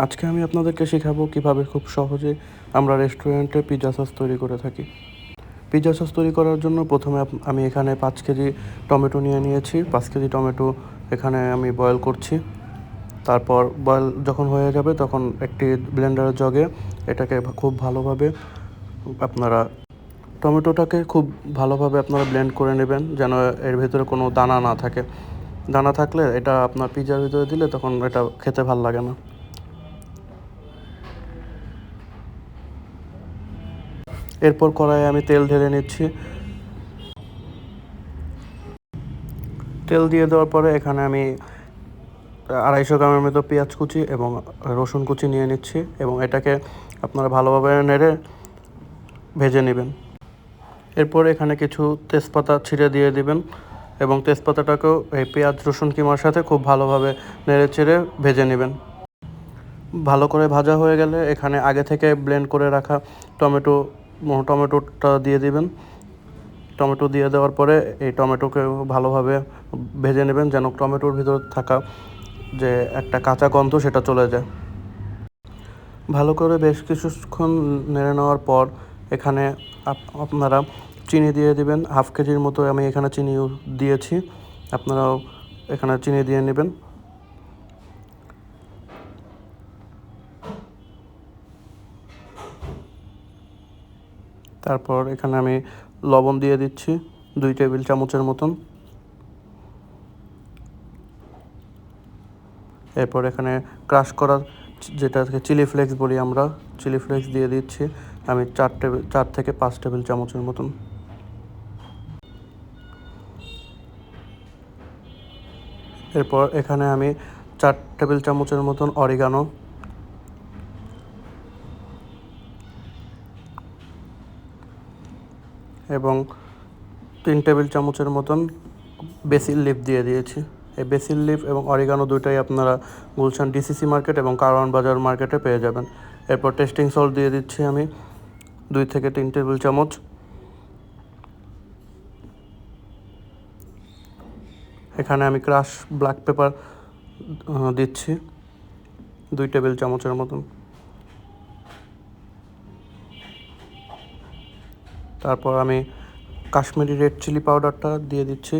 আজকে আমি আপনাদেরকে শেখাবো কিভাবে খুব সহজে আমরা রেস্টুরেন্টে পিৎজা সস তৈরি করে থাকি। পিৎজা সস তৈরি করার জন্য প্রথমে আমি এখানে 5 কেজি টমেটো নিয়ে নিয়েছি। 5 কেজি টমেটো এখানে আমি বয়েল করছি। তারপর বয়েল যখন হয়ে যাবে তখন একটি ব্লেন্ডারের জগে এটাকে খুব ভালোভাবে আপনারা টমেটোটাকে খুব ভালোভাবে আপনারা ব্লেন্ড করে নেবেন, যেন এর ভেতরে কোনো দানা না থাকে। দানা থাকলে এটা আপনার পিৎজার ভিতরে দিলে তখন এটা খেতে ভাল লাগে না। এরপর কড়াইয়ে আমি তেল ঢেলে নিচ্ছি। তেল দিয়ে দেওয়ার পরে এখানে আমি 250 গ্রামের মতো পেঁয়াজ কুচি এবং রসুন কুচি নিয়ে নিচ্ছি এবং এটাকে আপনারা ভালোভাবে নেড়ে ভেজে নেবেন। এরপর এখানে কিছু তেজপাতা ছিঁড়ে দিয়ে দিবেন এবং তেজপাতাটাকেও এই পেঁয়াজ রসুন কিমার সাথে খুব ভালোভাবে নেড়ে চেড়ে ভেজে নেবেন। ভালো করে ভাজা হয়ে গেলে এখানে আগে থেকে ব্লেন্ড করে রাখা টমেটোটা দিয়ে দিবেন। টমেটো দিয়ে দেওয়ার পরে এই টমেটোকে ভালোভাবে ভেজে নেবেন, যেন টমেটোর ভিতর থাকা যে একটা কাঁচা গন্ধ সেটা চলে যায়। ভালো করে বেশ কিছুক্ষণ নেড়ে নেওয়ার পর এখানে আপনারা চিনি দিয়ে দিবেন। 1/2 কেজির মতো আমি এখানে চিনি দিয়েছি, আপনারাও এখানে চিনি দিয়ে নেবেন। তারপর এখানে আমি লবণ দিয়ে দিচ্ছি 2 টেবিল চামচের মতন। এরপর এখানে ক্রাশ করা যেটাকে চিলি ফ্লেক্স বলি আমরা, চিলি ফ্লেক্স দিয়ে দিচ্ছি আমি 4 থেকে 5 টেবিল চামচের মতন। এরপর এখানে আমি 4 টেবিল চামচের মতন অরিগানো এবং 3 টেবিল চামচের মতন বেসিল লিফ দিয়ে দিয়েছি। এই বেসিল লিফ এবং অরিগানো দুটোই আপনারা গুলশান ডিসিসি মার্কেট এবং কারওয়ান বাজার মার্কেটে পেয়ে যাবেন। এরপর টেস্টিং সল্ট দিয়ে দিচ্ছি আমি 2 থেকে 3 টেবিল চামচ। এখানে আমি ক্রাশ ব্ল্যাক পেপার দিচ্ছি 2 টেবিল চামচের মতন। তারপর আমি কাশ্মীরি রেড চিলি পাউডারটা দিয়ে দিচ্ছি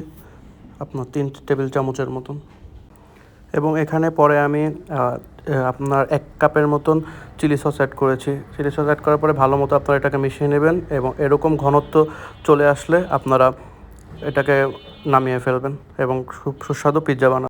আপনার 3 টেবিল চামচের মতন। এবং এখানে পরে আমি আপনার 1 কাপের মতন চিলি সস অ্যাড করেছি। চিলি সস অ্যাড করার পরে ভালো মতো আপনারা এটাকে মিশিয়ে নেবেন এবং এরকম ঘনত্ব চলে আসলে আপনারা এটাকে নামিয়ে ফেলবেন এবং খুব সুস্বাদু পিৎজা বানাবেন।